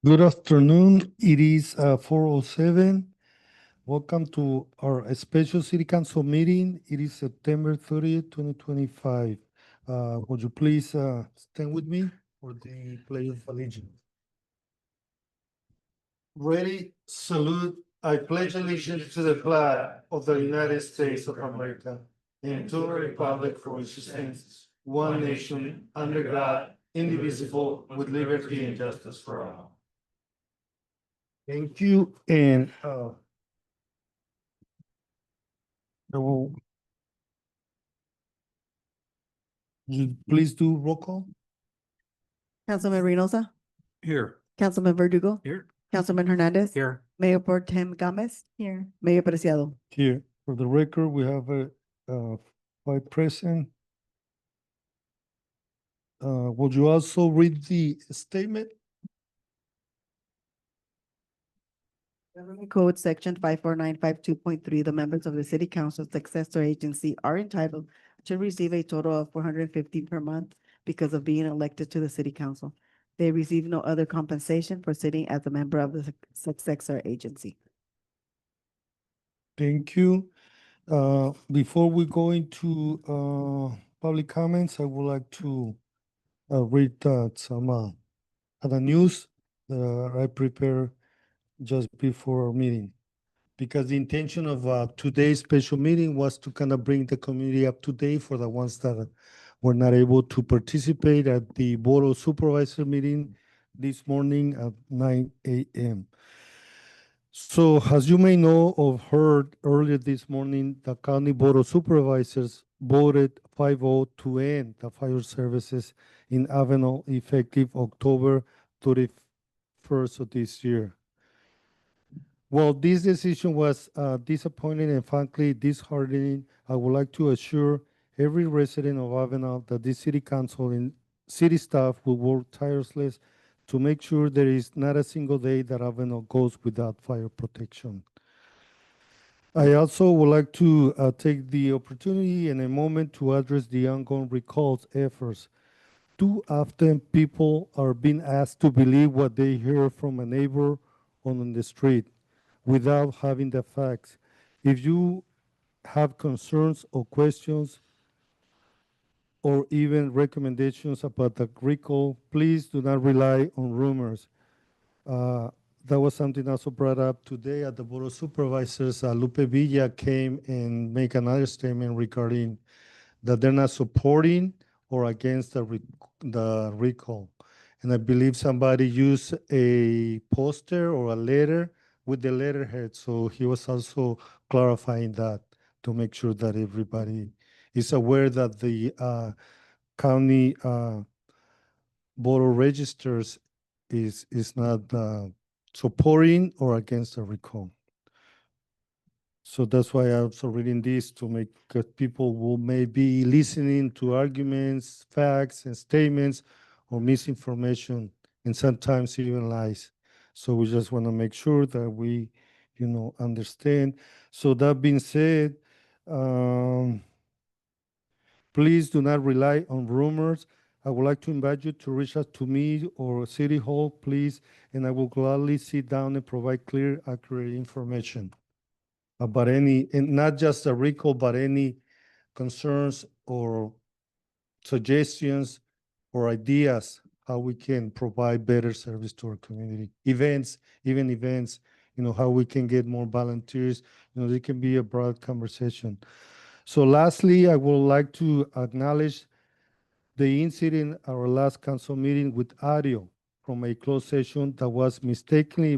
Good afternoon. It is 4:07. Welcome to our special city council meeting. It is September 30th, 2025. Would you please stand with me for the pledge of allegiance? Ready, salute. I pledge allegiance to the flag of the United States of America and to the republic for which it stands, one nation, under God, indivisible, with liberty and justice for all. Thank you, and will you please do roll call? Councilman Reynosa, Here. Councilman Verdugo, Here. Councilman Hernandez. Here. Mayor Pro Tem Gomez. Here. Mayor Preciado. Here. For the record, we have five present. Would you also read the statement? Government Code Section 54952.3, the members of the city council successor agency are entitled to receive a total of 450 per month because of being elected to the city council. They receive no other compensation for sitting as a member of the successor agency. Thank you. Before we go into public comments, I would like to read some other news that I prepared just before our meeting. Because the intention of today's special meeting was to kind of bring the community up to date for the ones that were not able to participate at the Board of Supervisor meeting this morning at 9 a.m. So as you may know or heard earlier this morning, the County Board of Supervisors voted 5-0 to end the fire services in Avenal effective October 31st of this year. Well, this decision was disappointing and frankly disheartening. I would like to assure every resident of Avenal that the city council and city staff will work tirelessly to make sure there is not a single day that Avenal goes without fire protection. I also would like to take the opportunity in a moment to address the ongoing recalls efforts. Too often people are being asked to believe what they hear from a neighbor on the street without having the facts. If you have concerns or questions or even recommendations about the recall, please do not rely on rumors. That was something also brought up today at the Board of Supervisors. Lupe Villa came and make another statement regarding that they're not supporting or against the recall. And I believe somebody used a poster or a letter with the letterhead. So he was also clarifying that to make sure that everybody is aware that the county Board of Registers is not supporting or against the recall. So that's why I'm also reading this to make people who may be listening to arguments, facts, and statements or misinformation, and sometimes even lies. So we just want to make sure that we, understand. So that being said, please do not rely on rumors. I would like to invite you to reach out to me or City Hall, please, and I will gladly sit down and provide clear, accurate information about any, and not just a recall, but any concerns or suggestions or ideas how we can provide better service to our community. Events, how we can get more volunteers, there can be a broad conversation. So lastly, I would like to acknowledge the incident at our last council meeting with audio from a closed session that was mistakenly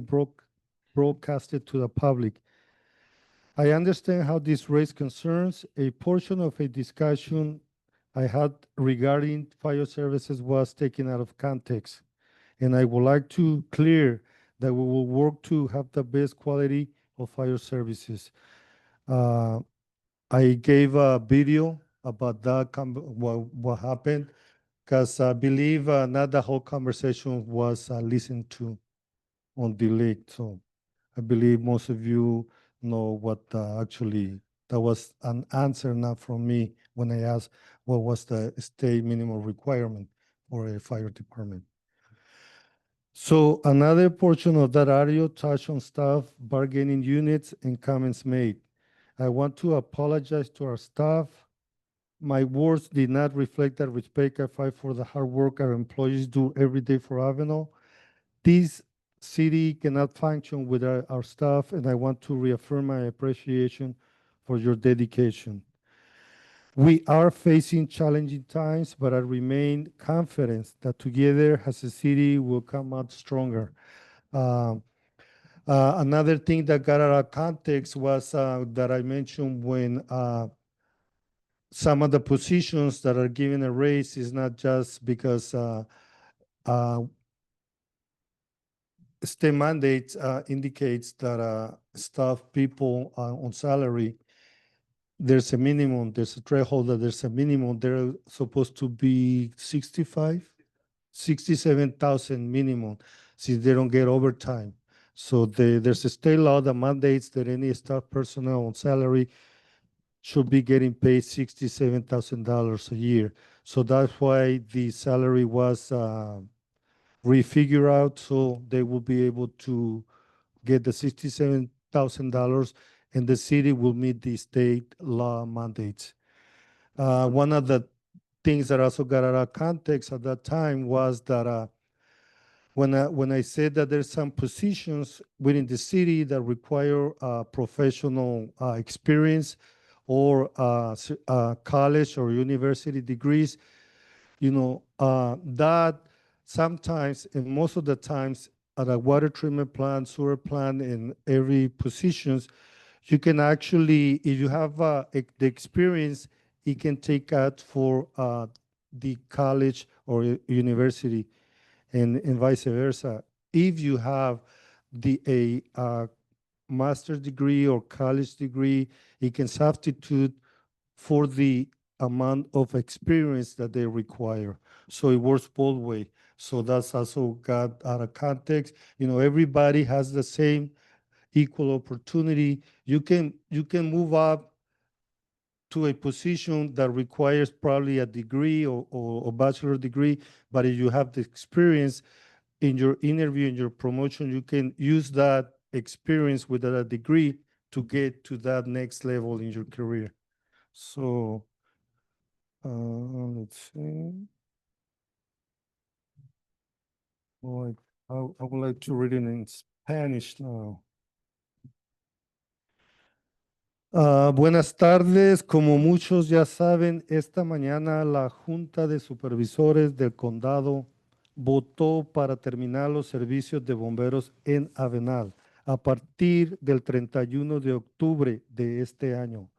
broadcasted to the public. I understand how this raised concerns. A portion of a discussion I had regarding fire services was taken out of context. And I would like to clear that we will work to have the best quality of fire services. I gave a video about that, what happened, because I believe not the whole conversation was listened to on delay. So I believe most of you know what actually, that was an answer not from me when I asked what was the state minimum requirement for a fire department. So another portion of that audio touched on staff bargaining units and comments made. I want to apologize to our staff. My words did not reflect that respect I fight for the hard work our employees do every day for Avenal. This city cannot function without our staff, and I want to reaffirm my appreciation for your dedication. We are facing challenging times, but I remain confident that together as a city will come out stronger. Um, Another thing that got out of context was that I mentioned when some of the positions that are given a raise is not just because uh, state mandates indicates that staff people on salary, there's a minimum, there's a threshold that there's a minimum. They're supposed to be 65, 67,000 minimum, since they don't get overtime. So there's a state law that mandates that any staff personnel on salary should be getting paid $67,000 a year. So that's why the salary was refigured out, so they will be able to get the $67,000, and the city will meet the state law mandates. One of the things that also got out of context at that time was that when I said that there's some positions within the city that require professional experience or college or university degrees, that sometimes and most of the times at a water treatment plant, sewer plant, in every positions, you can actually, if you have the experience, it can take out for the college or university, and vice versa. If you have a master's degree or college degree, it can substitute for the amount of experience that they require. So it works both way. So that's also got out of context. Everybody has the same equal opportunity. You can move up to a position that requires probably a degree or a bachelor degree, but if you have the experience in your interview, in your promotion, you can use that experience with a degree to get to that next level in your career. So let's see. Well, I would like to read it in Spanish now. Buenas tardes. Como muchos ya saben, esta mañana la Junta de Supervisores del Condado votó para terminar los servicios de bomberos en Avenal a partir del 31 de octubre de este año.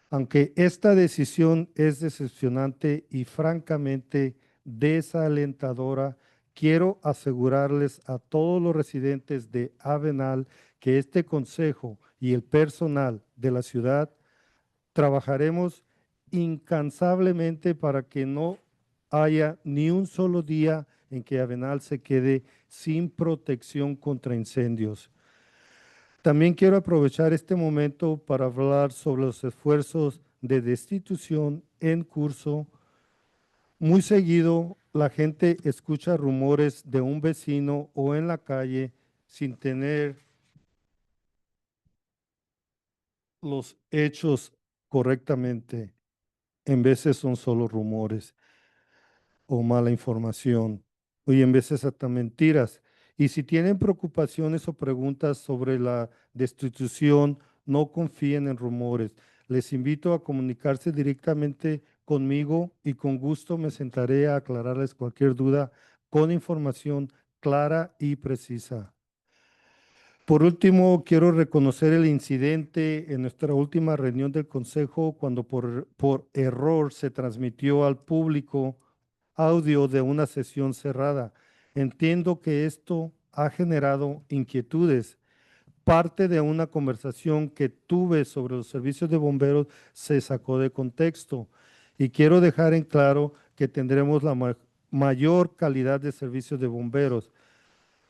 Aunque esta decisión es decepcionante y francamente desalentadora, quiero asegurarles a todos los residentes de Avenal que este consejo y el personal de la ciudad trabajaremos incansablemente para que no haya ni un solo día en que Avenal se quede sin protección contra incendios. También quiero aprovechar este momento para hablar sobre los esfuerzos de destitución en curso. Muy seguido, la gente escucha rumores de un vecino o en la calle sin tener los hechos correctamente. En veces son solo rumores o mala información, y en veces hasta mentiras. Y si tienen preocupaciones o preguntas sobre la destitución, no confíen en rumores. Les invito a comunicarse directamente conmigo y con gusto me sentaré a aclararles cualquier duda con información clara y precisa. Por último, quiero reconocer el incidente en nuestra última reunión del Consejo cuando por error se transmitió al público audio de una sesión cerrada. Entiendo que esto ha generado inquietudes. Parte de una conversación que tuve sobre los servicios de bomberos se sacó de contexto y quiero dejar en claro que tendremos la mayor calidad de servicios de bomberos.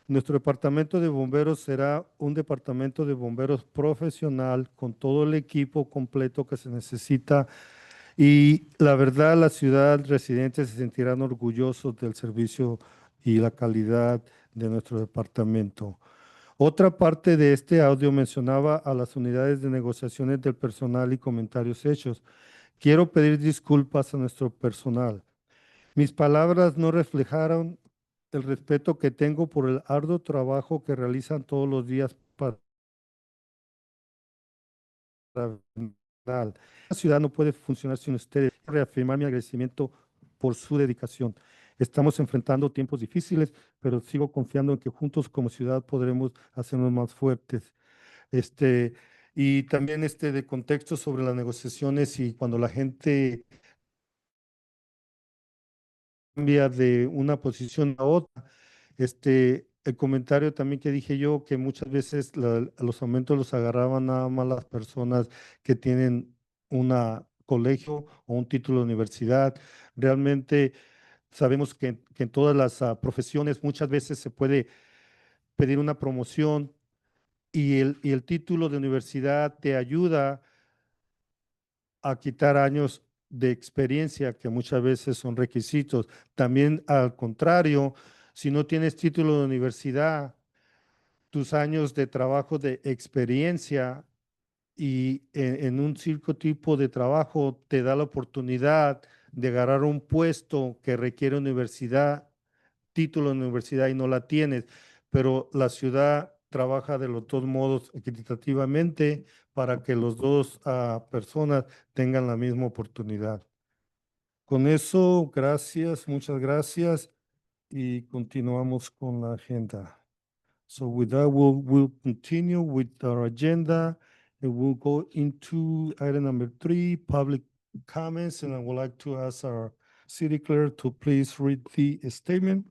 Nuestro departamento de bomberos será un departamento de bomberos profesional con todo el equipo completo que se necesita, y la verdad la ciudad residentes se sentirán orgullosos del servicio y la calidad de nuestro departamento. Otra parte de este audio mencionaba a las unidades de negociaciones del personal y comentarios hechos. Quiero pedir disculpas a nuestro personal. Mis palabras no reflejaron el respeto que tengo por el arduo trabajo que realizan todos los días para Avenal. La ciudad no puede funcionar sin ustedes. Reafirmar mi agradecimiento por su dedicación. Estamos enfrentando tiempos difíciles, pero sigo confiando en que juntos como ciudad podremos hacernos más fuertes. Este, y también de contexto sobre las negociaciones y cuando la gente cambia de una posición a otra. El comentario también que dije yo, que muchas veces los aumentos los agarraban nada más las personas que tienen un colegio o un título de universidad. Realmente sabemos que en todas las profesiones muchas veces se puede pedir una promoción y el título de universidad te ayuda a quitar años de experiencia que muchas veces son requisitos. También al contrario, si no tienes título de universidad, tus años de trabajo de experiencia y en un cierto tipo de trabajo te da la oportunidad de agarrar un puesto que requiere universidad, título de universidad y no la tienes, pero la ciudad trabaja de los dos modos equitativamente para que los dos personas tengan la misma oportunidad. Con eso, gracias, muchas gracias y continuamos con la agenda. So with that, we'll continue with our agenda and we'll go into item number 3, public comments, and I would like to ask our city clerk to please read the statement.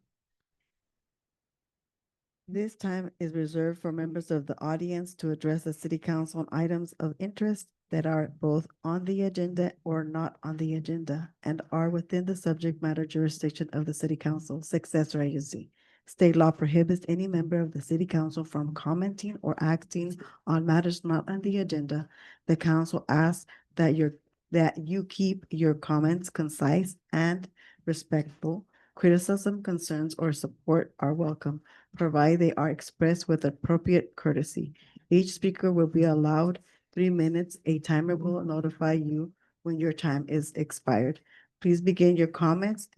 This time is reserved for members of the audience to address the city council on items of interest that are both on the agenda or not on the agenda and are within the subject matter jurisdiction of the city council successor agency. State law prohibits any member of the city council from commenting or acting on matters not on the agenda. The council asks that you keep your comments concise and respectful. Criticism, concerns, or support are welcome, provided they are expressed with appropriate courtesy. Each speaker will be allowed 3 minutes. A timer will notify you when your time is expired. Please begin your comments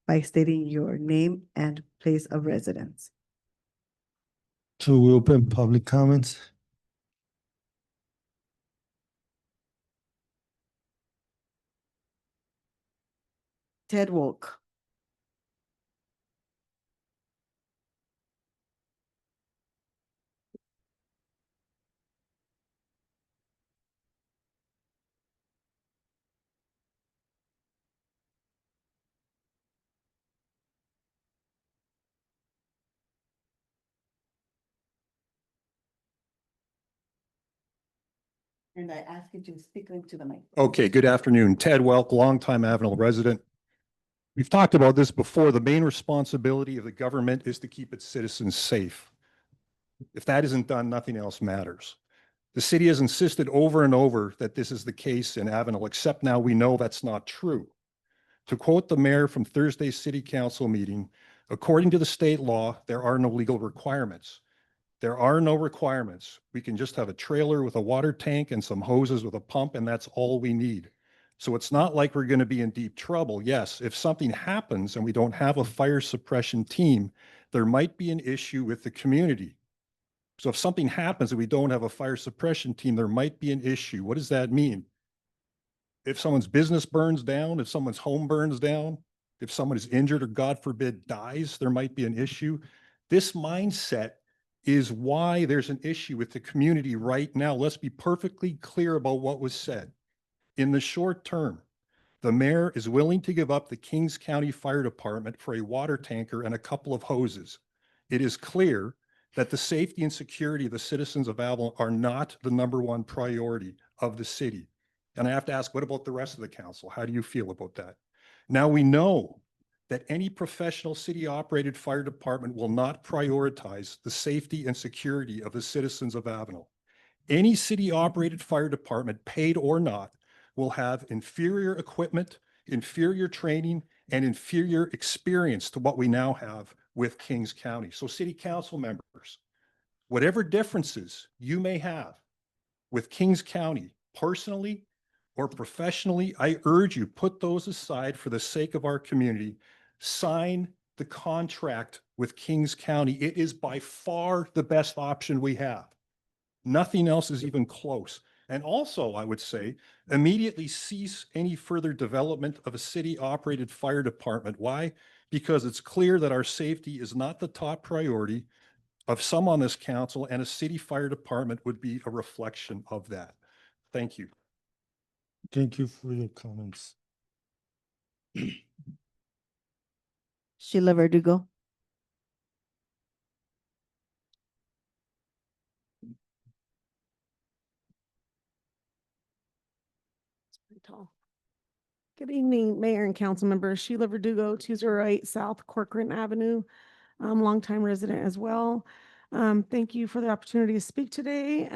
by stating your name and place of residence. So we open public comments. Ted Wolk. And I ask you to speak into the mic. Okay, good afternoon. Ted Welk, longtime Avenal resident. We've talked about this before. The main responsibility of the government is to keep its citizens safe. If that isn't done, nothing else matters. The city has insisted over and over that this is the case in Avenal, except now we know that's not true. To quote the mayor from Thursday's city council meeting, according to the state law, there are no legal requirements. There are no requirements. We can just have a trailer with a water tank and some hoses with a pump, and that's all we need. So it's not like we're going to be in deep trouble. Yes, if something happens and we don't have a fire suppression team, there might be an issue with the community. So if something happens and we don't have a fire suppression team, there might be an issue. What does that mean? If someone's business burns down, if someone's home burns down, if someone is injured or God forbid dies, there might be an issue. This mindset is why there's an issue with the community right now. Let's be perfectly clear about what was said. In the short term, the mayor is willing to give up the Kings County Fire Department for a water tanker and a couple of hoses. It is clear that the safety and security of the citizens of Avalon are not the #1 priority of the city. And I have to ask, what about the rest of the council? How do you feel about that? Now we know that any professional city-operated fire department will not prioritize the safety and security of the citizens of Avenal. Any city-operated fire department, paid or not, will have inferior equipment, inferior training, and inferior experience to what we now have with Kings County. So city council members, whatever differences you may have with Kings County personally or professionally, I urge you, put those aside for the sake of our community. Sign the contract with Kings County. It is by far the best option we have. Nothing else is even close. And also, I would say, immediately cease any further development of a city-operated fire department. Why? Because it's clear that our safety is not the top priority of some on this council, and a city fire department would be a reflection of that. Thank you. Thank you for your comments. Sheila Verdugo. Tall. Good evening, Mayor and council members. Sheila Verdugo, 208 South Corcoran Avenue. Longtime resident as well. Thank you for the opportunity to speak today.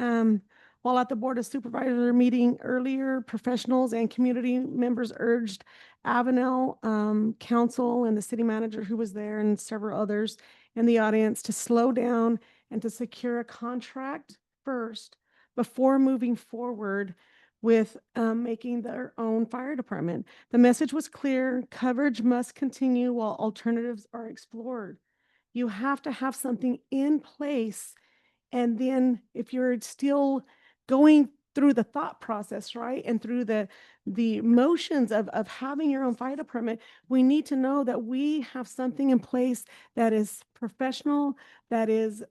While at the Board of Supervisor meeting earlier, professionals and community members urged Avenal council and the city manager who was there and several others in the audience to slow down and to secure a contract first before moving forward with making their own fire department. The message was clear: coverage must continue while alternatives are explored. You have to have something in place. And then if you're still going through the thought process, right, and through the motions of having your own fire department, we need to know that we have something in place that is professional, that is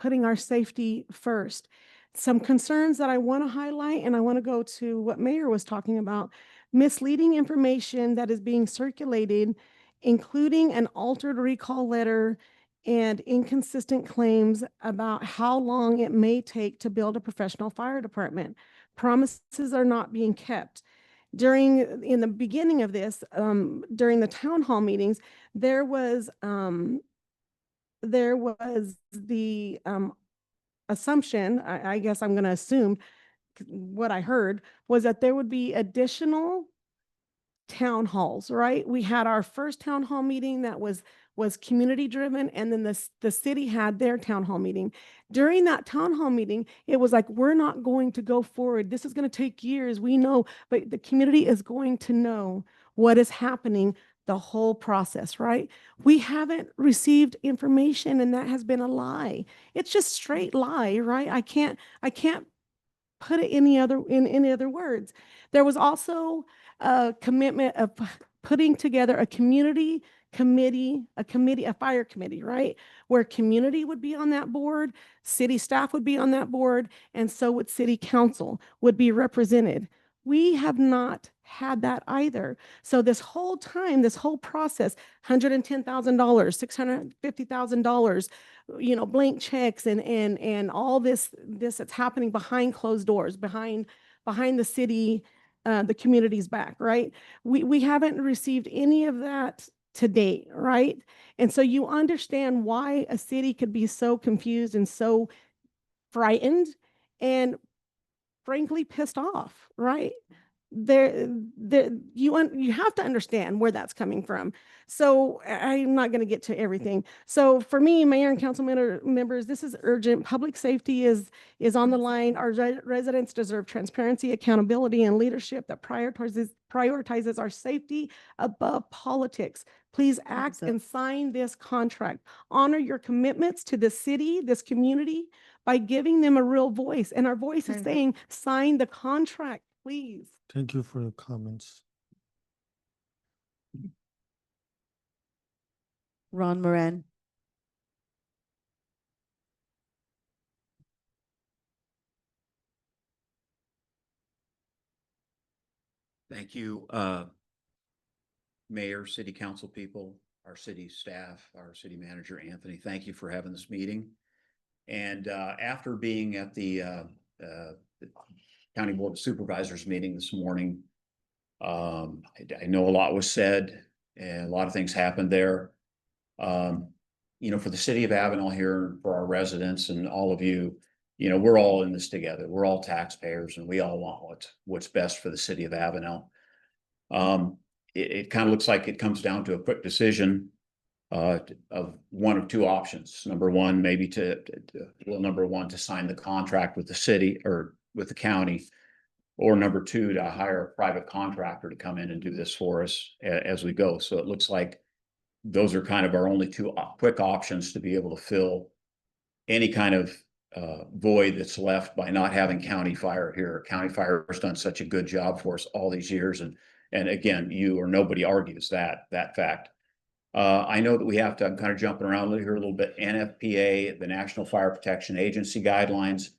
putting our safety first. Some concerns that I want to highlight, and I want to go to what Mayor was talking about: misleading information that is being circulated, including an altered recall letter and inconsistent claims about how long it may take to build a professional fire department. Promises are not being kept. In the beginning of this, during the town hall meetings, there was the assumption, I guess I'm going to assume what I heard, was that there would be additional town halls, right? We had our first town hall meeting that was community driven, and then the city had their town hall meeting. During that town hall meeting, it was like, we're not going to go forward. This is going to take years, we know, but the community is going to know what is happening the whole process, right? We haven't received information, and that has been a lie. It's just straight lie, right? I can't put it in any other words. There was also a commitment of putting together a community committee, a fire committee, right? Where community would be on that board, city staff would be on that board, and so would city council would be represented. We have not had that either. So this whole time, this whole process, $110,000, $650,000, blank checks and all this that's happening behind closed doors, behind the city, the community's back, right? We haven't received any of that to date, right? And so you understand why a city could be so confused and so frightened and frankly pissed off, right? You have to understand where that's coming from. So I'm not going to get to everything. So for me, Mayor and council members, this is urgent. Public safety is on the line. Our residents deserve transparency, accountability, and leadership that prioritizes our safety above politics. Please act and sign this contract. Honor your commitments to the city, this community, by giving them a real voice. And our voice is saying, sign the contract, please. Thank you for your comments. Ron Moran. Thank you, Mayor, City Council people, our city staff, our city manager, Anthony. Thank you for having this meeting. And after being at the County Board of Supervisors meeting this morning, I know a lot was said and a lot of things happened there. For the city of Avenal here, for our residents and all of you, we're all in this together. We're all taxpayers, and we all want what's best for the city of Avenal. It kind of looks like it comes down to a quick decision. of one of two options. Number one, maybe number one, to sign the contract with the city or with the county. Or number two, to hire a private contractor to come in and do this for us as we go. So it looks like those are kind of our only two quick options to be able to fill any kind of void that's left by not having county fire here. County fire has done such a good job for us all these years. And again, you or nobody argues that fact. I know that we have to, I'm kind of jumping around here a little bit. NFPA, the National Fire Protection Agency guidelines,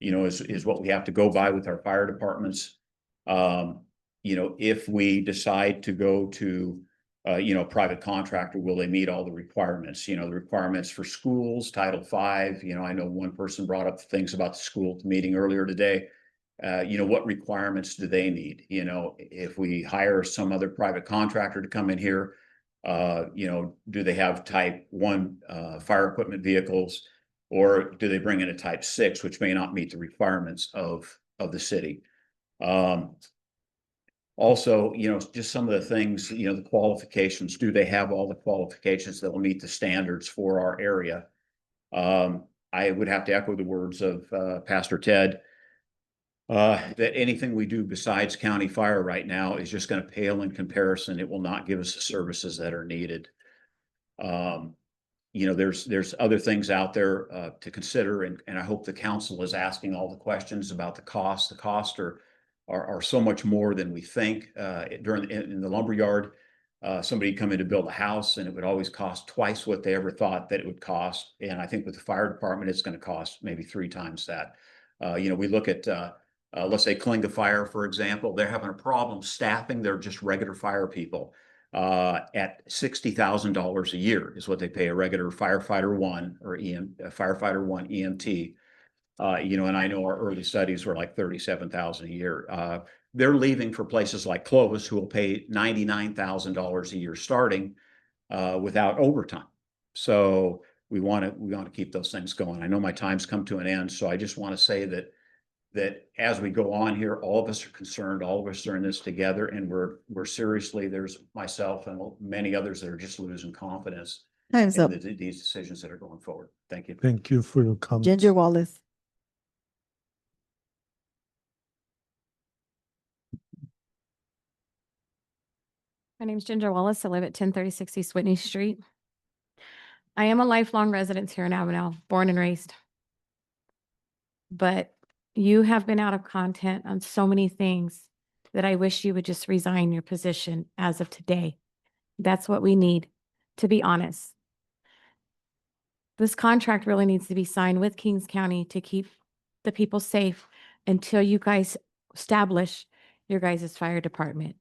is what we have to go by with our fire departments. If we decide to go to, private contractor, will they meet all the requirements? The requirements for schools, Title V. I know one person brought up things about the school meeting earlier today. What requirements do they need? If we hire some other private contractor to come in here, do they have Type 1 fire equipment vehicles, or do they bring in a Type 6, which may not meet the requirements of the city? Also, just some of the things, the qualifications. Do they have all the qualifications that will meet the standards for our area? I would have to echo the words of Pastor Ted, that anything we do besides county fire right now is just going to pale in comparison. It will not give us the services that are needed. There's other things out there to consider, and I hope the council is asking all the questions about the cost. The costs are so much more than we think. In the lumber yard, somebody come in to build a house, and it would always cost twice what they ever thought that it would cost. And I think with the fire department, it's going to cost maybe 3 times that. We look at let's say Kalinga Fire, for example. They're having a problem staffing their just regular fire people at $60,000 a year is what they pay a regular firefighter one or firefighter one EMT. And I know our early studies were like $37,000 a year. They're leaving for places like Clovis, who will pay $99,000 a year starting without overtime. So we want to keep those things going. I know my time's come to an end, so I just want to say that as we go on here, all of us are concerned, all of us are in this together, and we're seriously, there's myself and many others that are just losing confidence Time's up. in these decisions that are going forward. Thank you. Thank you for your comments. Ginger Wallace. My name's Ginger Wallace. I live at 1036 East Whitney Street. I am a lifelong resident here in Avenal, born and raised. But you have been out of content on so many things that I wish you would just resign your position as of today. That's what we need, to be honest. This contract really needs to be signed with Kings County to keep the people safe until you guys establish your guys' fire department.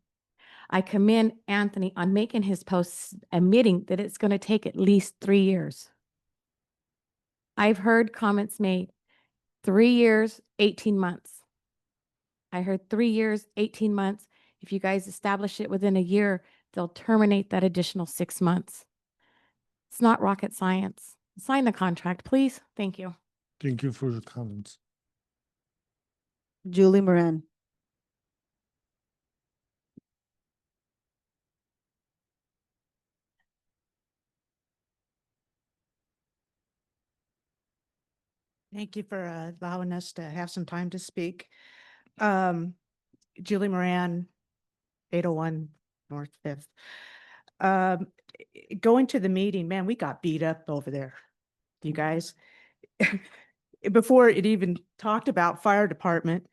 I commend Anthony on making his posts admitting that it's going to take at least 3 years. I've heard comments made 3 years, 18 months. I heard 3 years, 18 months. If you guys establish it within a year, they'll terminate that additional 6 months. It's not rocket science. Sign the contract, please. Thank you. Thank you for your comments. Julie Moran. Thank you for allowing us to have some time to speak. Julie Moran, 801 North Fifth. Going to the meeting, man, we got beat up over there. You guys, before it even talked about fire department,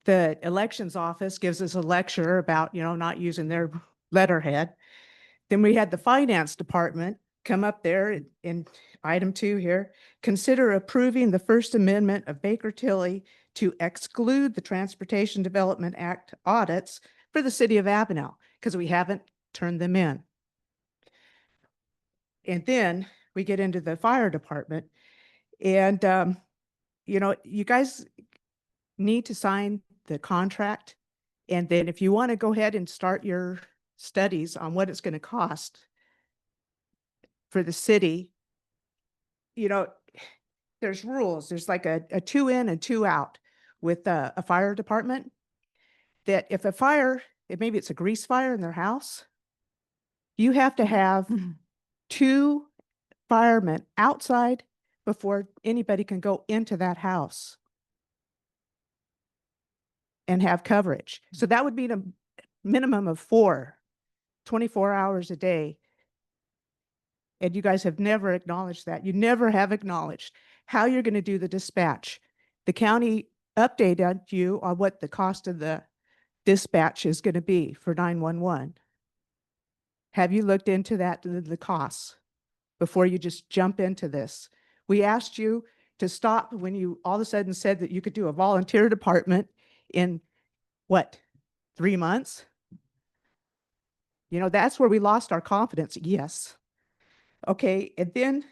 the elections office gives us a lecture about, not using their letterhead. Then we had the finance department come up there in item 2 here, consider approving the First Amendment of Baker Tilly to exclude the Transportation Development Act audits for the city of Avenal because we haven't turned them in. And then we get into the fire department and, you guys need to sign the contract. And then if you want to go ahead and start your studies on what it's going to cost for the city, there's rules. There's like a 2 in and 2 out with a fire department, that if maybe it's a grease fire in their house, you have to have 2 firemen outside before anybody can go into that house and have coverage. So that would be a minimum of 24 hours a day. And you guys have never acknowledged that. You never have acknowledged how you're going to do the dispatch. The county updated you on what the cost of the dispatch is going to be for 911. Have you looked into that, the costs, before you just jump into this? We asked you to stop when you all of a sudden said that you could do a volunteer department in what, 3 months? You know, that's where we lost our confidence. Yes. Okay. And then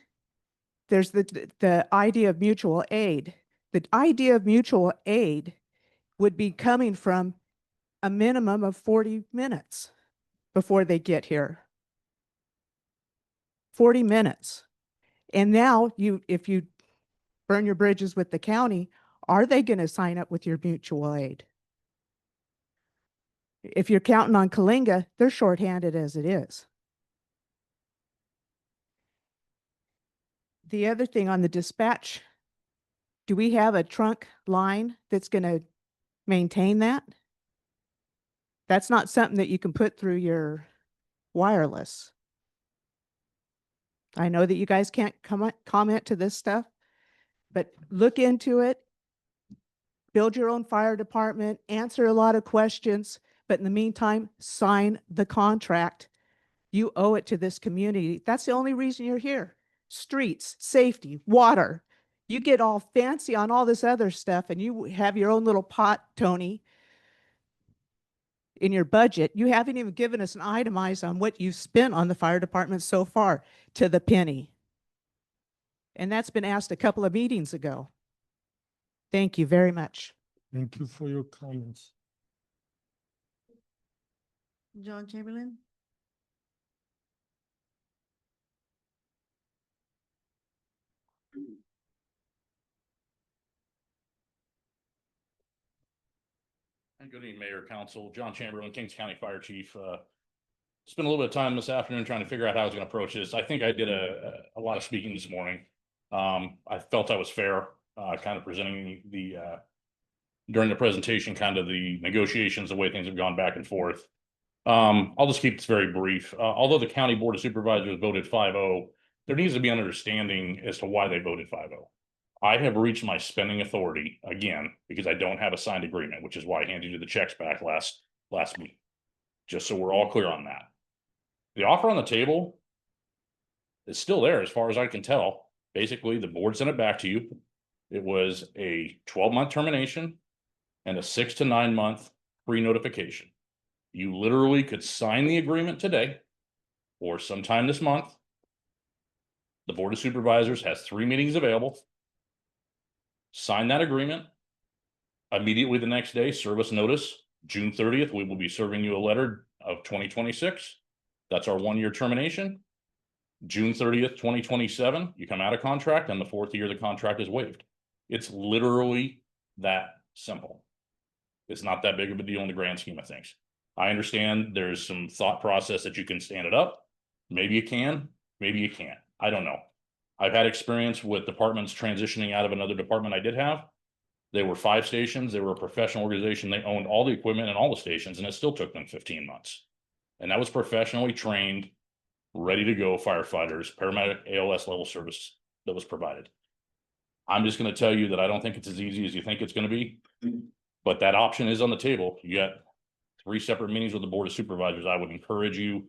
there's the idea of mutual aid. The idea of mutual aid would be coming from a minimum of 40 minutes before they get here. 40 minutes. And now if you burn your bridges with the county, are they going to sign up with your mutual aid? If you're counting on Kalinga, they're shorthanded as it is. The other thing on the dispatch, do we have a trunk line that's going to maintain that? That's not something that you can put through your wireless. I know that you guys can't comment to this stuff, but look into it. Build your own fire department, answer a lot of questions, but in the meantime, sign the contract. You owe it to this community. That's the only reason you're here. Streets, safety, water. You get all fancy on all this other stuff and you have your own little pot, Tony, in your budget. You haven't even given us an itemized on what you've spent on the fire department so far to the penny. And that's been asked a couple of meetings ago. Thank you very much. Thank you for your comments. John Chamberlain? And good evening, Mayor, Council. John Chamberlain, Kings County Fire Chief. Spent a little bit of time this afternoon trying to figure out how I was going to approach this. I think I did a lot of speaking this morning. I felt I was fair, kind of presenting during the presentation, kind of the negotiations, the way things have gone back and forth. I'll just keep this very brief. Although the County Board of Supervisors voted 5-0, there needs to be an understanding as to why they voted 5-0. I have reached my spending authority again because I don't have a signed agreement, which is why I handed you the checks back last week. Just so we're all clear on that. The offer on the table is still there as far as I can tell. Basically, the board sent it back to you. It was a 12-month termination and a 6 to 9 month pre-notification. You literally could sign the agreement today or sometime this month. The Board of Supervisors has 3 meetings available. Sign that agreement. Immediately the next day, service notice, June 30th, we will be serving you a letter of 2026. That's our 1-year termination. June 30th, 2027, you come out of contract, and the 4th year the contract is waived. It's literally that simple. It's not that big of a deal in the grand scheme of things. I understand there's some thought process that you can stand it up. Maybe you can, maybe you can't. I don't know. I've had experience with departments transitioning out of another department I did have. They were 5 stations. They were a professional organization. They owned all the equipment and all the stations, and it still took them 15 months. And that was professionally trained, ready to go firefighters, paramedic, ALS level service that was provided. I'm just going to tell you that I don't think it's as easy as you think it's going to be, but that option is on the table. You got 3 separate meetings with the Board of Supervisors. I would encourage you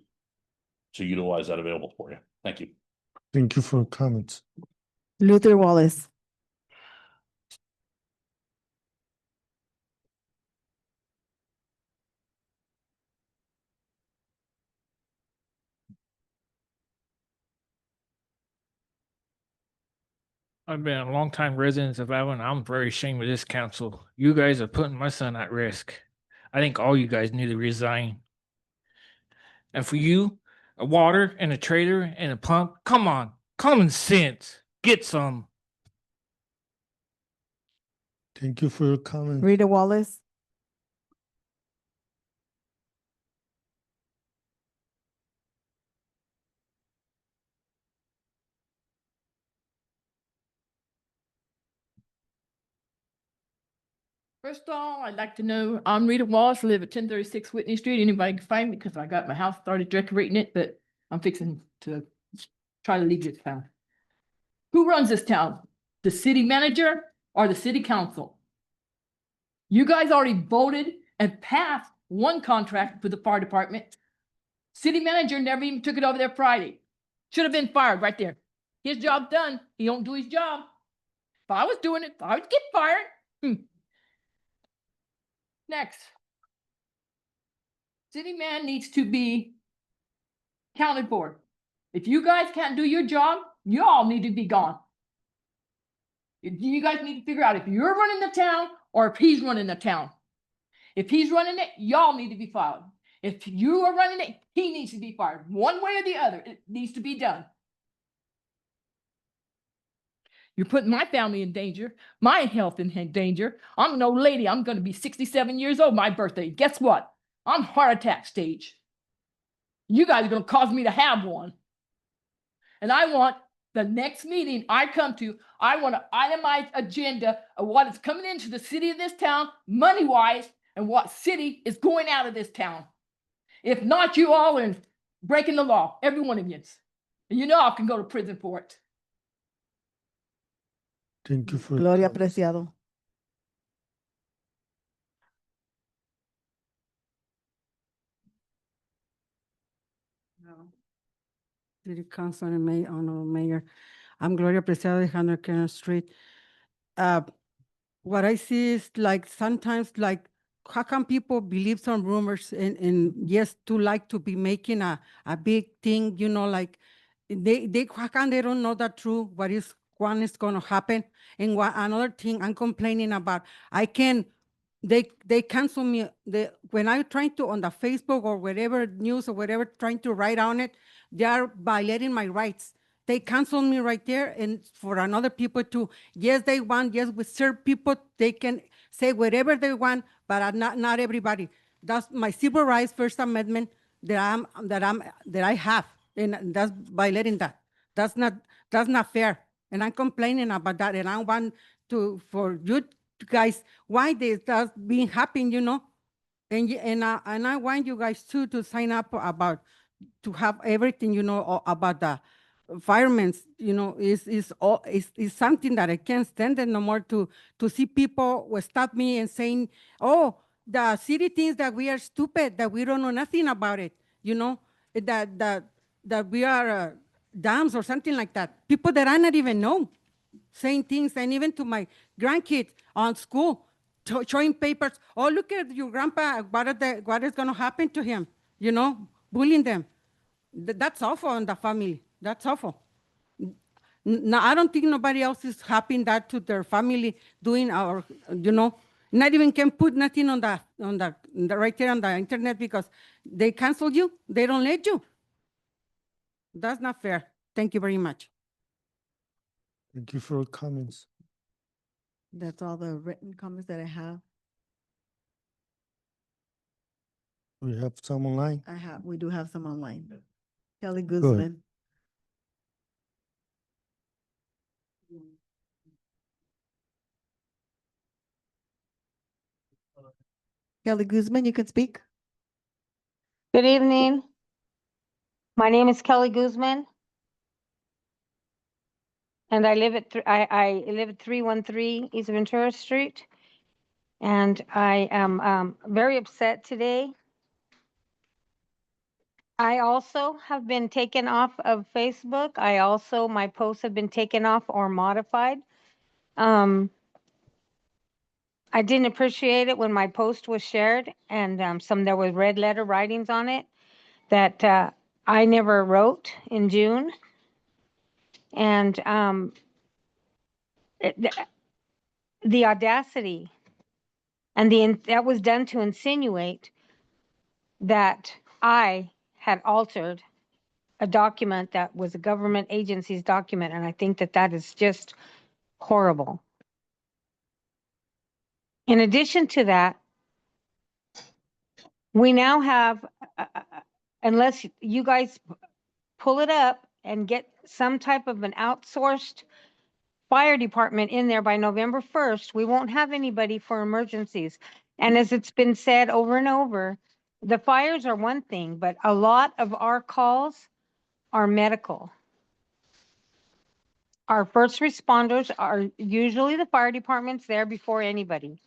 to utilize that available for you. Thank you. Thank you for your comments. Luther Wallace? I've been a longtime resident of Avenal. I'm very ashamed of this council. You guys are putting my son at risk. I think all you guys need to resign. And for you, a water and a trailer and a pump, come on, common sense, get some. Thank you for your comments. Rita Wallace? First of all, I'd like to know, I'm Rita Wallace, I live at 1036 Whitney Street. Anybody can find me because I got my house started decorating it, but I'm fixing to try to leave this town. Who runs this town? The city manager or the city council? You guys already voted and passed one contract for the fire department. City manager never even took it over there Friday. Should have been fired right there. His job done. He don't do his job. If I was doing it, I would get fired. Next. City man needs to be counted for. If you guys can't do your job, y'all need to be gone. You guys need to figure out if you're running the town or if he's running the town. If he's running it, y'all need to be fired. If you are running it, he needs to be fired. One way or the other, it needs to be done. You're putting my family in danger, my health in danger. I'm an old lady. I'm going to be 67 years old, my birthday. Guess what? I'm heart attack stage. You guys are going to cause me to have one. And I want the next meeting I come to, I want an itemized agenda of what is coming into the city of this town, money-wise, and what city is going out of this town. If not, you all are breaking the law, every one of you. And you know I can go to prison for it. Thank you for. your Gloria comments. Preciado. City Council and Mayor, Honorable Mayor. I'm Gloria Preciado, 100 Karen Street. What I see is like sometimes like, how come people believe some rumors and yes, to like to be making a big thing, you know, like how come they don't know the truth, when is gonna happen? And what another thing I'm complaining about, they cancel me when I'm trying to on the Facebook or whatever news or whatever trying to write on it, they are violating my rights. They cancel me right there, and for another people to yes with certain people they can say whatever they want, but not everybody. That's my civil rights First Amendment that I have, and that's violating that. That's not fair, and I'm complaining about that, and I want for you guys why this does being happen, you know, and I want you guys too to sign up about to have everything, you know, about the firemen, you know, is something that I can't stand it no more to see people will stop me and saying, oh, the city thinks that we are stupid, that we don't know nothing about it, you know, that we are dumb or something like that. People that I not even know saying things, and even to my grandkids on school, showing papers. Oh, look at your grandpa, what is going to happen to him, you know, bullying them. That's awful in the family. That's awful. No, I don't think nobody else is happy that to their family doing our, you know, not even can put nothing on the right there on the internet because they cancel you. They don't let you. That's not fair. Thank you very much. Thank you for your comments. That's all the written comments that I have. We have some online. We do have some online. Kelly Guzman. Kelly Guzman, you can speak. Good evening. My name is Kelly Guzman. And I live at, I live at 313 East Ventura Street. And I am very upset today. I also have been taken off of Facebook. My posts have been taken off or modified. I didn't appreciate it when my post was shared and there was red letter writings on it that I never wrote in June. And the audacity and that was done to insinuate that I had altered a document that was a government agency's document, and I think that that is just horrible. In addition to that, we now have, unless you guys pull it up and get some type of an outsourced fire department in there by November 1st, we won't have anybody for emergencies. And as it's been said over and over, the fires are one thing, but a lot of our calls are medical. Our first responders are usually the fire department's there before anybody.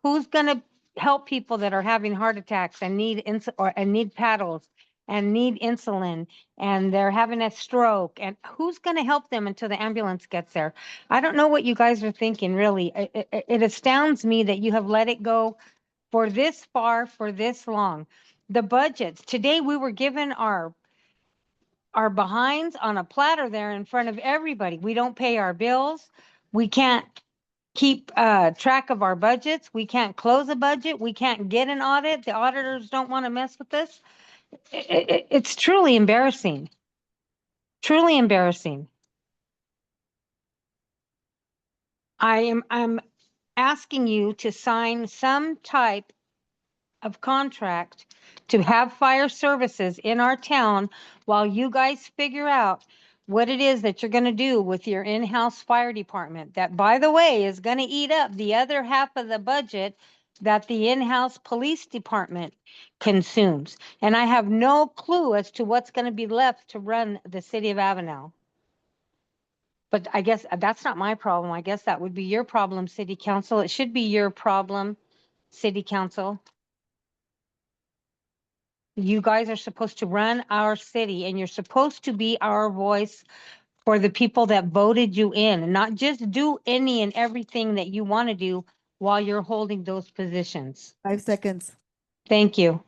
Who's gonna help people that are having heart attacks and need and need paddles and need insulin and they're having a stroke, and who's gonna help them until the ambulance gets there? I don't know what you guys are thinking, really. It astounds me that you have let it go for this far, for this long. The budgets, today we were given our behinds on a platter there in front of everybody. We don't pay our bills. We can't keep track of our budgets. We can't close a budget. We can't get an audit. The auditors don't want to mess with this. It's truly embarrassing. Truly embarrassing. I'm asking you to sign some type of contract to have fire services in our town while you guys figure out what it is that you're going to do with your in-house fire department. That, by the way, is going to eat up the other half of the budget that the in-house police department consumes. And I have no clue as to what's going to be left to run the city of Avenal. But I guess that's not my problem. I guess that would be your problem, city council. It should be your problem, city council. You guys are supposed to run our city and you're supposed to be our voice for the people that voted you in, and not just do any and everything that you want to do while you're holding those positions. 5 seconds. Thank you.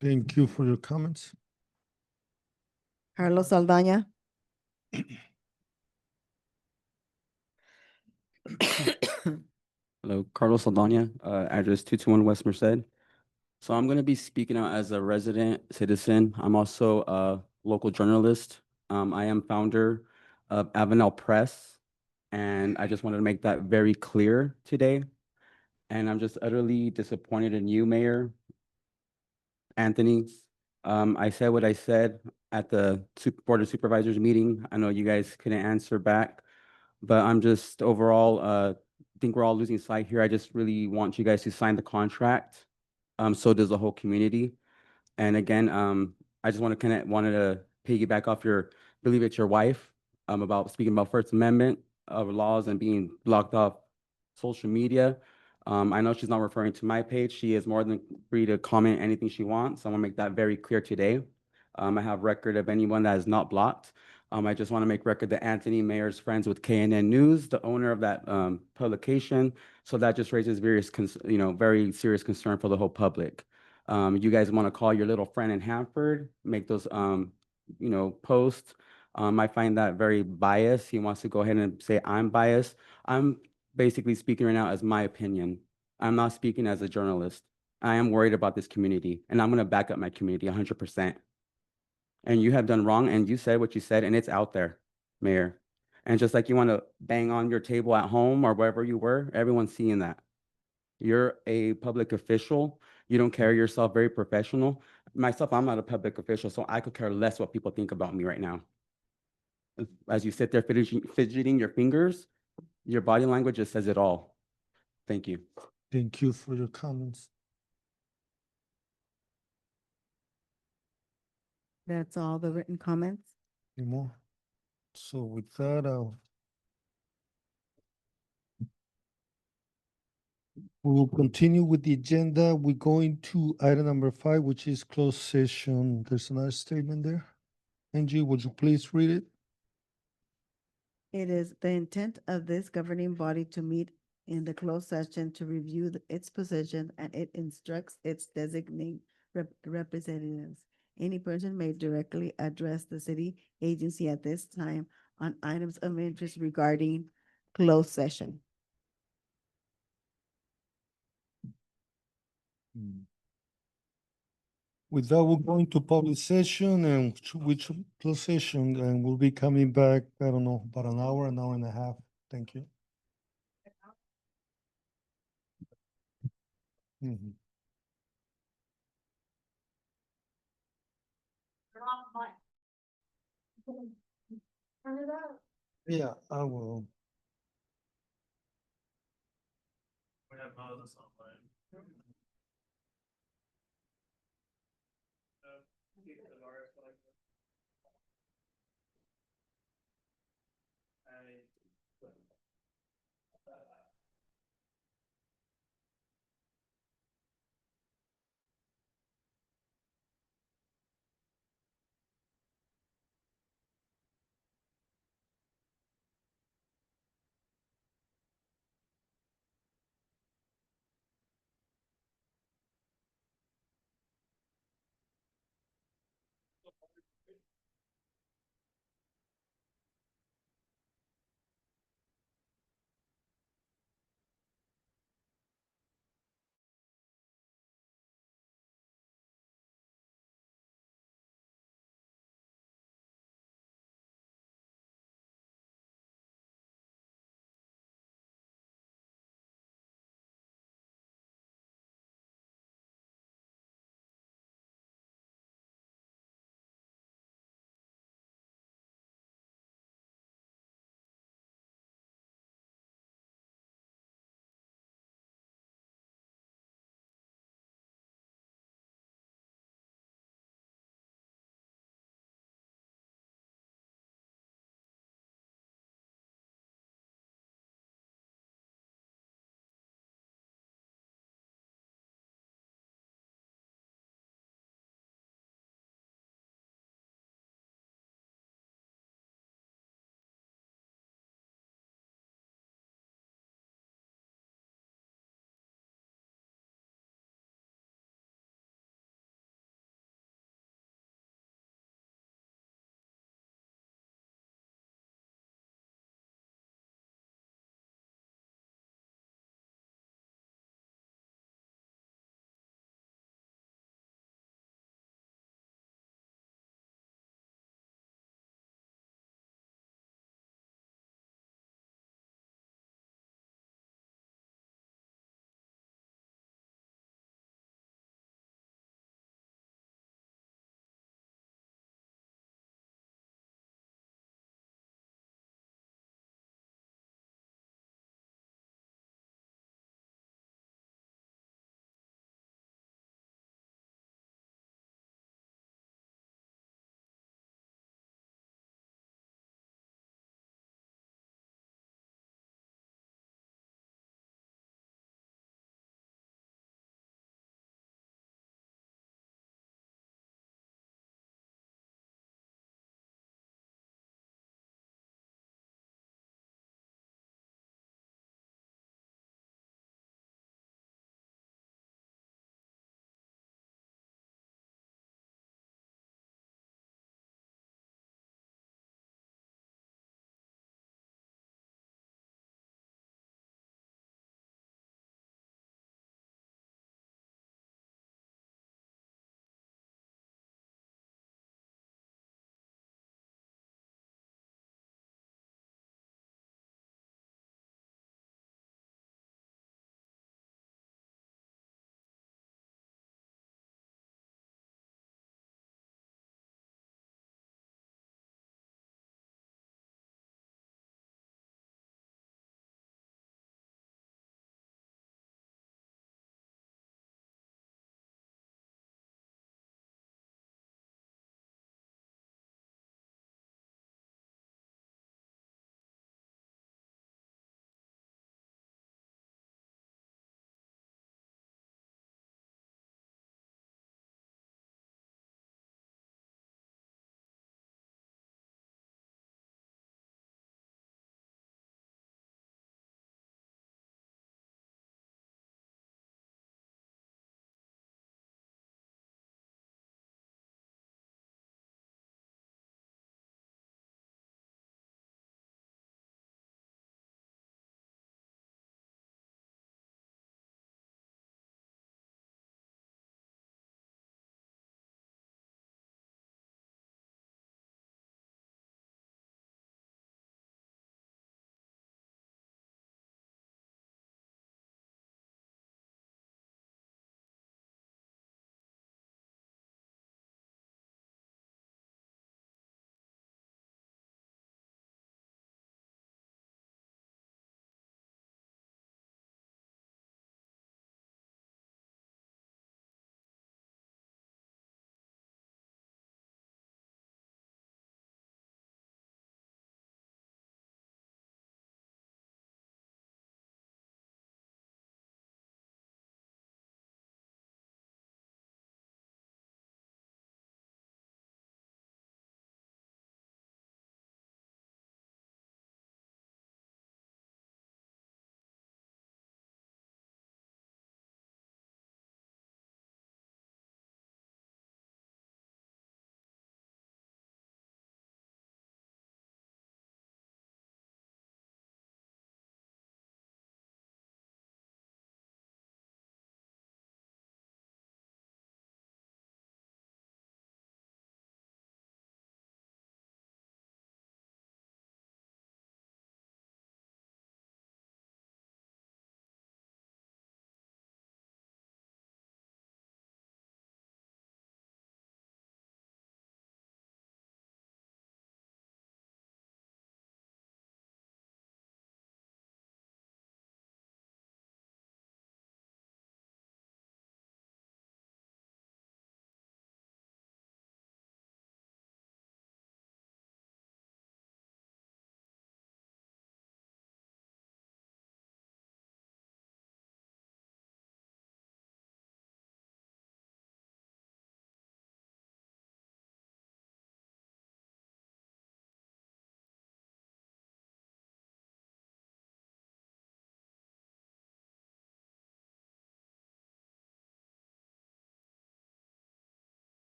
Thank you for your comments. Carlos Saldaña. Hello, Carlos Saldana, address 221 West Merced. So I'm going to be speaking out as a resident citizen. I'm also a local journalist. I am founder of Avenal Press, and I just wanted to make that very clear today. And I'm just utterly disappointed in you, Mayor Anthony. I said what I said at the Board of Supervisors meeting. I know you guys couldn't answer back, but I'm just overall, think we're all losing sight here. I just really want you guys to sign the contract. So does the whole community. And again, I just wanted to piggyback off your, believe it's your wife, about speaking about First Amendment laws and being blocked off social media. I know she's not referring to my page. She is more than free to comment anything she wants. I want to make that very clear today. I have record of anyone that is not blocked. I just want to make record that Anthony Mayor's friends with KNN News, the owner of that publication. So that just raises various, very serious concern for the whole public. You guys want to call your little friend in Hanford, make those, posts. I find that very biased. He wants to go ahead and say I'm biased. I'm basically speaking right now as my opinion. I'm not speaking as a journalist. I am worried about this community, and I'm going to back up my community 100%. And you have done wrong, and you said what you said, and it's out there, Mayor. And just like you want to bang on your table at home or wherever you were, everyone's seeing that. You're a public official. You don't carry yourself very professional. Myself, I'm not a public official, so I could care less what people think about me right now. As you sit there fidgeting your fingers, your body language just says it all. Thank you. Thank you for your comments. That's all the written comments. Any more? So with that, we will continue with the agenda. We're going to item number 5, which is closed session. There's another statement there. Angie, would you please read it? It is the intent of this governing body to meet in the closed session to review its position, and it instructs its designated representatives. Any person may directly address the city agency at this time on items of interest regarding closed session. With that, we're going to public session, and which closed session, and we'll be coming back, I don't know, about an hour and a half. Thank you. Mhm. Yeah, I will.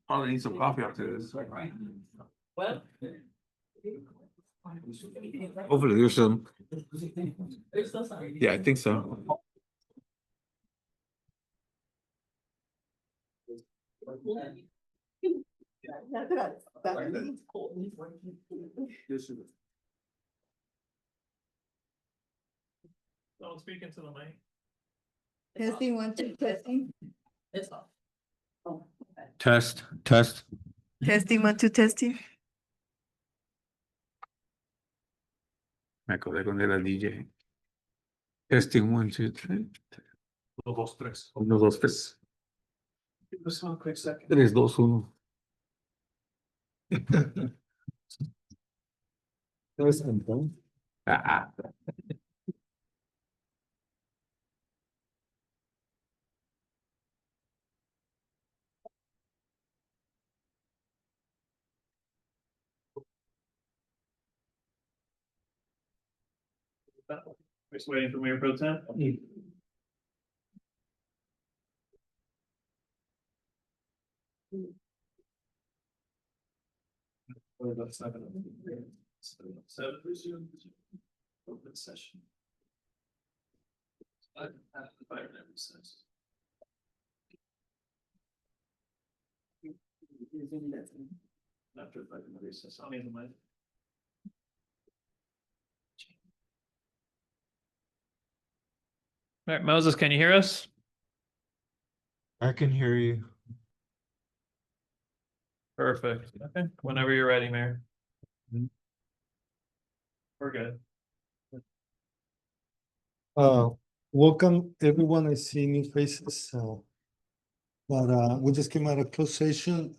Probably need some coffee after this. Hopefully there's some. Yeah, I think so. Don't speak into the mic. Testing, 1, 2, testing. Test, test. Testing, 1, 2, testing. Me acordé cuando era DJ. Testing, 1, 2, 3. 1, 2, 3. 1, 2, 3. Give us one quick second. 3, 2, 1. Ah. Just waiting for Mayor Pro Tem. Seven resume. Open session. Five minute recess. After 5 minute recess, I'll need the mic. All right, Moses, can you hear us? I can hear you. Perfect. Okay, whenever you're ready, Mayor. We're good. Welcome, everyone. I see new faces, but we just came out of closed session.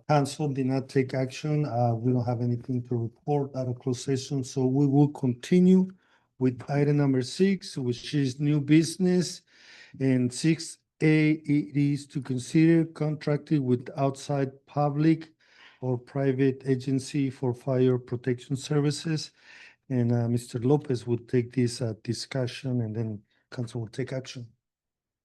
Council did not take action. We don't have anything to report out of closed session, so we will continue with item number 6, which is new business. And 6A, it is to consider contracting with outside public or private agency for fire protection services. And Mr. Lopez will take this discussion, and then council will take action.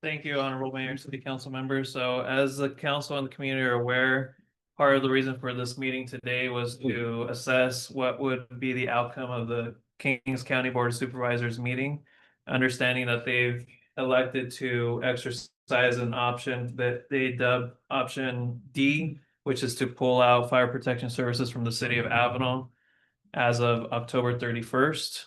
Thank you, Honorable Mayor and City Council members. So as the council and the community are aware, part of the reason for this meeting today was to assess what would be the outcome of the Kings County Board of Supervisors meeting. Understanding that they've elected to exercise an option that they dub option D, which is to pull out fire protection services from the city of Avenal as of October 31st.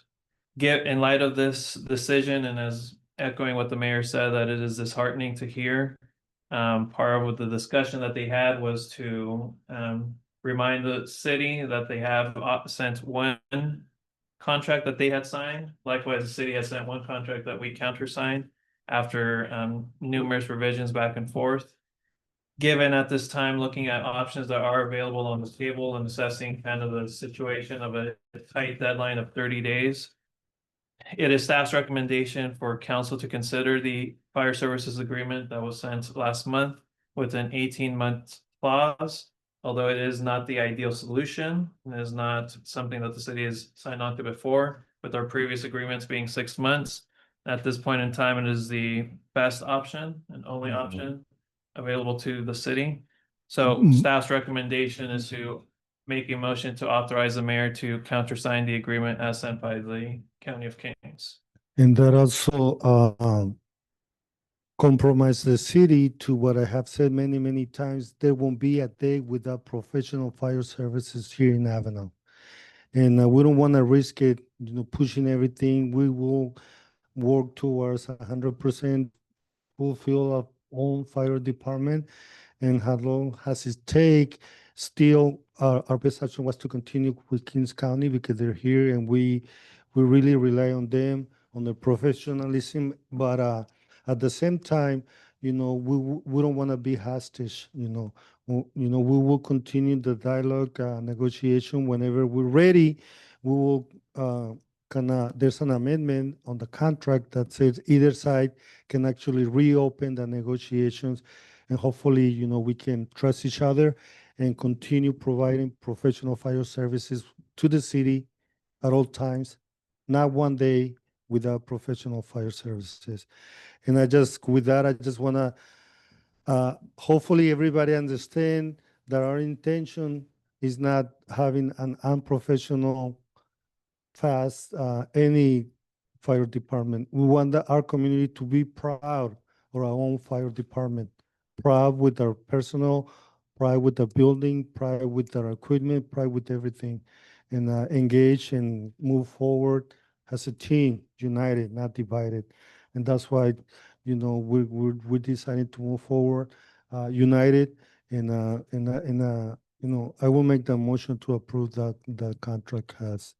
Get in light of this decision, and as echoing what the mayor said, that it is disheartening to hear. Part of the discussion that they had was to remind the city that they have sent one contract that they had signed. Likewise, the city has sent one contract that we countersigned after numerous revisions back and forth. Given at this time, looking at options that are available on the table and assessing kind of the situation of a tight deadline of 30 days, it is staff's recommendation for council to consider the fire services agreement that was sent last month with an 18-month clause. Although it is not the ideal solution, it is not something that the city has signed on to before, with our previous agreements being 6 months. At this point in time, it is the best option and only option available to the city. So staff's recommendation is to make a motion to authorize the mayor to countersign the agreement as sent by the County of Kings. And that also compromise the city to what I have said many, many times. There won't be a day without professional fire services here in Avenal. And we don't want to risk it, pushing everything. We will work towards 100% fulfill our own fire department. And how long has it take? Still, our best option was to continue with Kings County because they're here, and we really rely on them, on their professionalism. But at the same time, we don't want to be hostage. We will continue the dialogue, negotiation whenever we're ready. We will, there's an amendment on the contract that says either side can actually reopen the negotiations. And hopefully, we can trust each other and continue providing professional fire services to the city at all times, not one day without professional fire services. And with that, I just want to, hopefully everybody understand that our intention is not having an unprofessional fast any fire department. We want our community to be proud of our own fire department, proud with our personnel, proud with the building, proud with our equipment, proud with everything, and engage and move forward as a team, united, not divided. And that's why, we decided to move forward, united, I will make the motion to approve that the contract has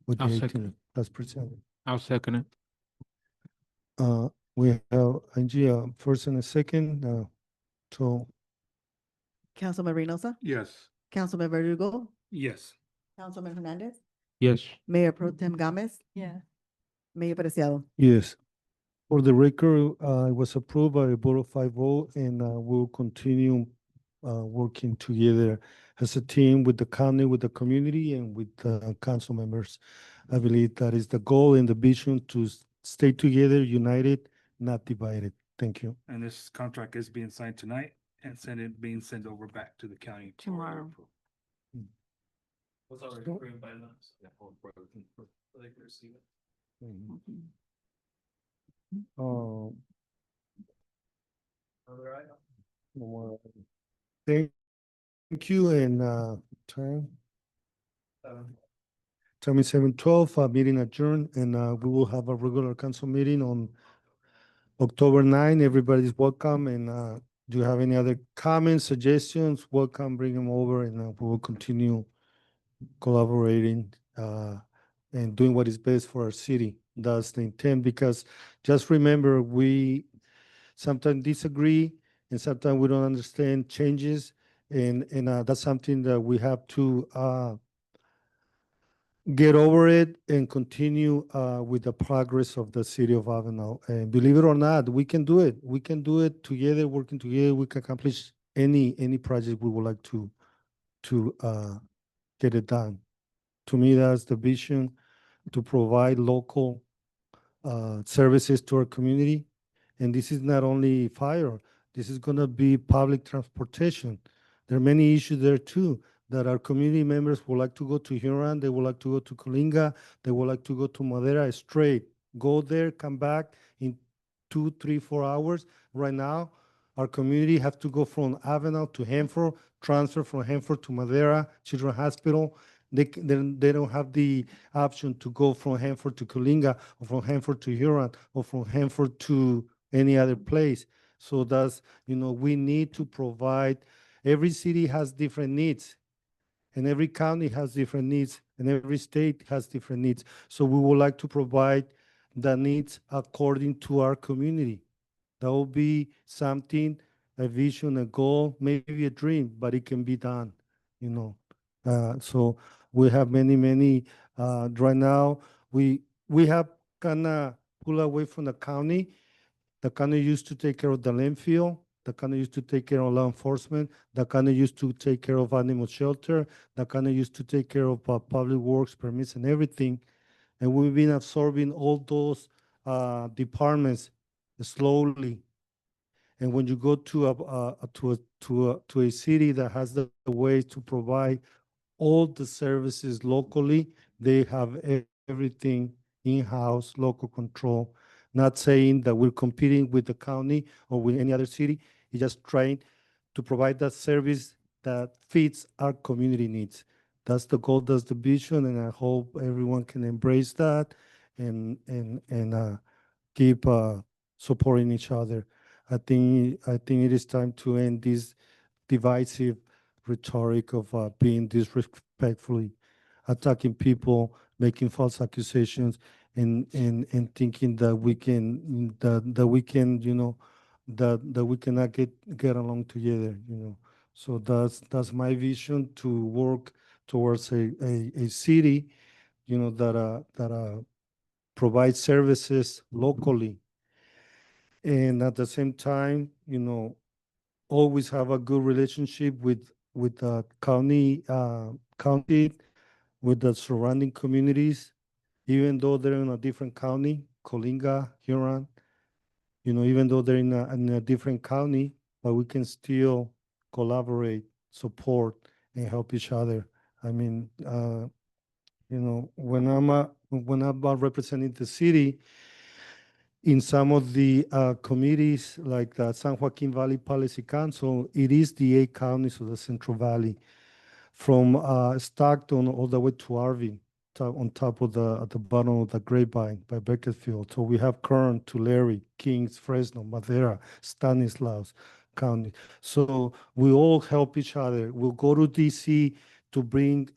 with the I'll 18 second that's presented. I'll second it. We have Angie, first and a second, so Councilman Reynosa, Yes. Councilman Verdugo, Yes. Councilman Hernandez, Yes. Mayor Pro Tem Gomez, Yeah. Mayor Preciado. yes. For the record, it was approved by a vote of 5-0, and we'll continue working together as a team with the county, with the community, and with the council members. I believe that is the goal and the vision to stay together, united, not divided. Thank you. And this contract is being signed tonight and being sent over back to the county. Tomorrow. Was already approved by them. They can receive it. Mhm. Um, no more. Thank you, and time. Time is 7:12, meeting adjourned, and we will have a regular council meeting on October 9. Everybody's welcome, and do you have any other comments, suggestions? Welcome, bring them over, and we will continue collaborating and doing what is best for our city. That's the intent, because just remember, we sometimes disagree, and sometimes we don't understand changes, and that's something that we have to get over it and continue with the progress of the city of Avenal. And believe it or not, we can do it. We can do it together, working together. We can accomplish any project we would like to get it done. To me, that's the vision, to provide local services to our community. And this is not only fire, this is going to be public transportation. There are many issues there too, that our community members would like to go to Huron, they would like to go to Colinga, they would like to go to Madera straight. Go there, come back in 2, 3, 4 hours. Right now, our community have to go from Avenal to Hanford, transfer from Hanford to Madera Children's Hospital. They don't have the option to go from Hanford to Colinga, or from Hanford to Huron, or from Hanford to any other place. So we need to provide, every city has different needs, and every county has different needs, and every state has different needs. So we would like to provide the needs according to our community. That will be something, a vision, a goal, maybe a dream, but it can be done, you know. So we have many, right now, we have kind of pulled away from the county. The county used to take care of the landfill. The county used to take care of law enforcement. The county used to take care of animal shelter. The county used to take care of public works permits and everything. And we've been absorbing all those departments slowly. And when you go to a city that has the ways to provide all the services locally, they have everything in-house, local control. Not saying that we're competing with the county or with any other city. It's just trying to provide that service that fits our community needs. That's the goal, that's the vision, and I hope everyone can embrace that and keep supporting each other. I think it is time to end this divisive rhetoric of being disrespectfully attacking people, making false accusations, and thinking that we can that we can that we cannot get along together. So that's my vision, to work towards a city, that provides services locally. And at the same time, always have a good relationship with the county, with the surrounding communities, even though they're in a different county, Colinga, Huron, even though they're in a different county, but we can still collaborate, support, and help each other. I mean, when I'm representing the city, in some of the committees, like the San Joaquin Valley Policy Council, it is the 8 counties of the Central Valley, from Stockton all the way to Arvin, on top of at the bottom of the Grapevine by Bakersfield. So we have Kern, Tulare, Kings, Fresno, Madera, Stanislaus County. So we all help each other. We'll go to DC to bring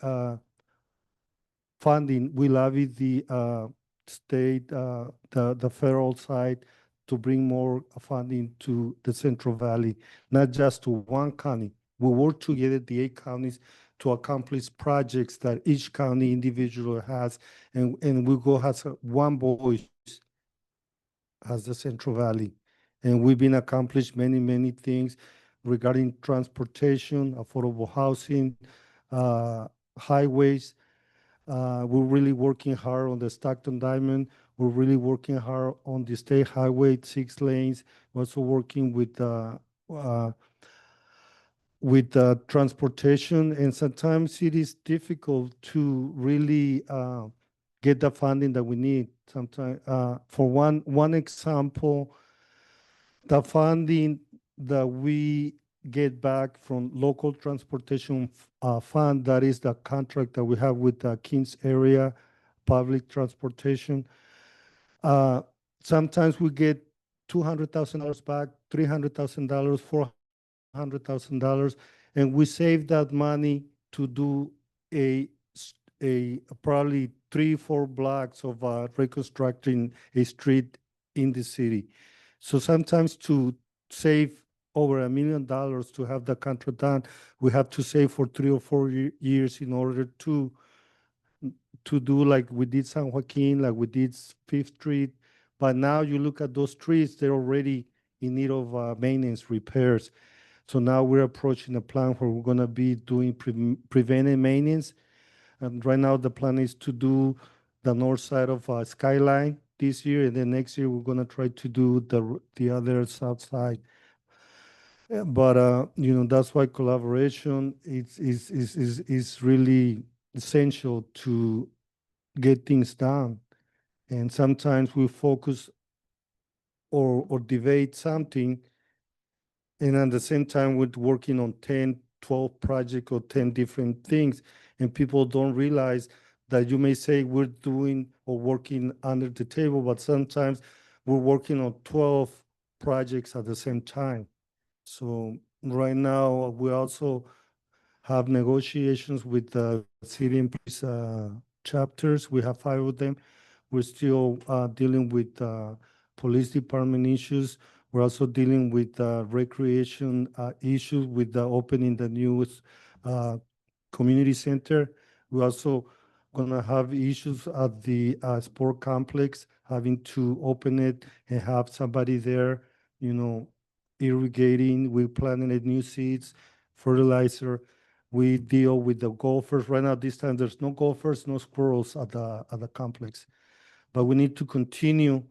funding. We lobby the state, the federal side, to bring more funding to the Central Valley, not just to one county. We work together, the 8 counties, to accomplish projects that each county individual has, and we go as one voice as the Central Valley. And we've been accomplished many, many things regarding transportation, affordable housing, highways. We're really working hard on the Stockton Diamond. We're really working hard on the state highway, 6 lanes. We're also working with transportation, and sometimes it is difficult to really get the funding that we need. Sometimes, for one example, the funding that we get back from local transportation fund, that is the contract that we have with the Kings area public transportation. Sometimes we get $200,000 back, $300,000, $400,000, and we save that money to do a probably 3-4 blocks of reconstructing a street in the city. So sometimes to save over $1 million to have the contract done, we have to save for 3 or 4 years in order to do, like we did San Joaquin, like we did Fifth Street. But now you look at those streets, they're already in need of maintenance, repairs. So now we're approaching a plan where we're gonna be doing preventive maintenance. And right now the plan is to do the north side of Skyline this year, and then next year we're gonna try to do the other south side. But that's why collaboration is really essential to get things done. And sometimes we focus or debate something, and at the same time we're working on 10, 12 projects or 10 different things, and people don't realize that you may say we're doing or working under the table, but sometimes we're working on 12 projects at the same time. So right now, we also have negotiations with the city and police chapters. We have 5 of them. We're still dealing with police department issues. We're also dealing with recreation issues with the opening the newest community center. We're also gonna have issues at the sport complex, having to open it and have somebody there, irrigating. We're planning a new seeds, fertilizer. We deal with the golfers. Right now, this time, there's no golfers, no squirrels at the complex. But we need to continue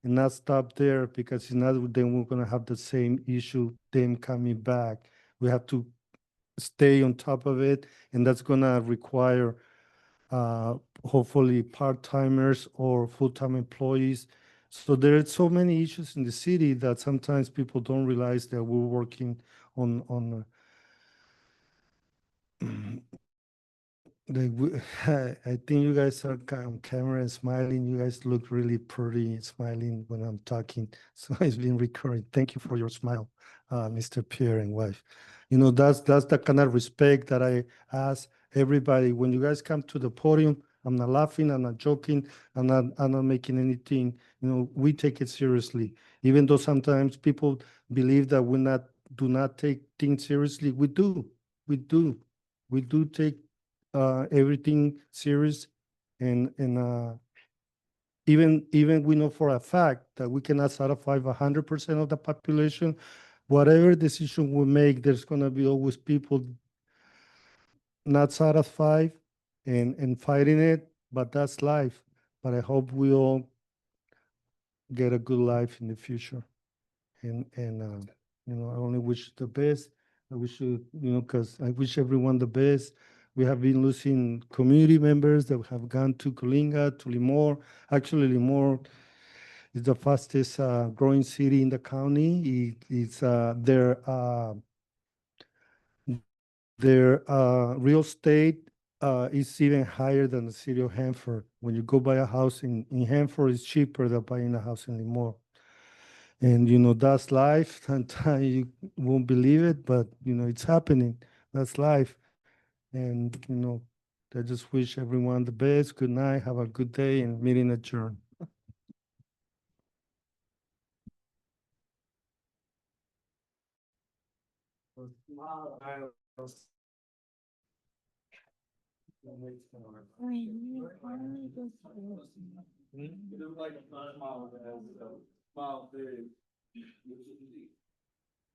and not stop there, because if not, then we're gonna have the same issue, them coming back. We have to stay on top of it, and that's gonna require hopefully part-timers or full-time employees. So there are so many issues in the city that sometimes people don't realize that we're working on I think you guys are on camera and smiling. You guys look really pretty smiling when I'm talking. So it's been recurring. Thank you for your smile, Mr. Pierre and wife. That's the kind of respect that I ask everybody. When you guys come to the podium, I'm not laughing, I'm not joking, I'm not making anything. We take it seriously. Even though sometimes people believe that we're not do not take things seriously. We do, we do, we do take everything serious, and even we know for a fact that we cannot satisfy 100% of the population. Whatever decision we make, there's gonna be always people not satisfied and fighting it, but that's life. But I hope we all get a good life in the future. And I only wish the best. I wish because I wish everyone the best. We have been losing community members that have gone to Colinga, to Limor. Actually, Limor is the fastest growing city in the county. It's their real estate is even higher than the city of Hanford. When you go buy a house in Hanford, it's cheaper than buying a house in Limor. And that's life. Sometimes you won't believe it, but it's happening. That's life. And I just wish everyone the best. Good night. Have a good day, and meeting adjourned.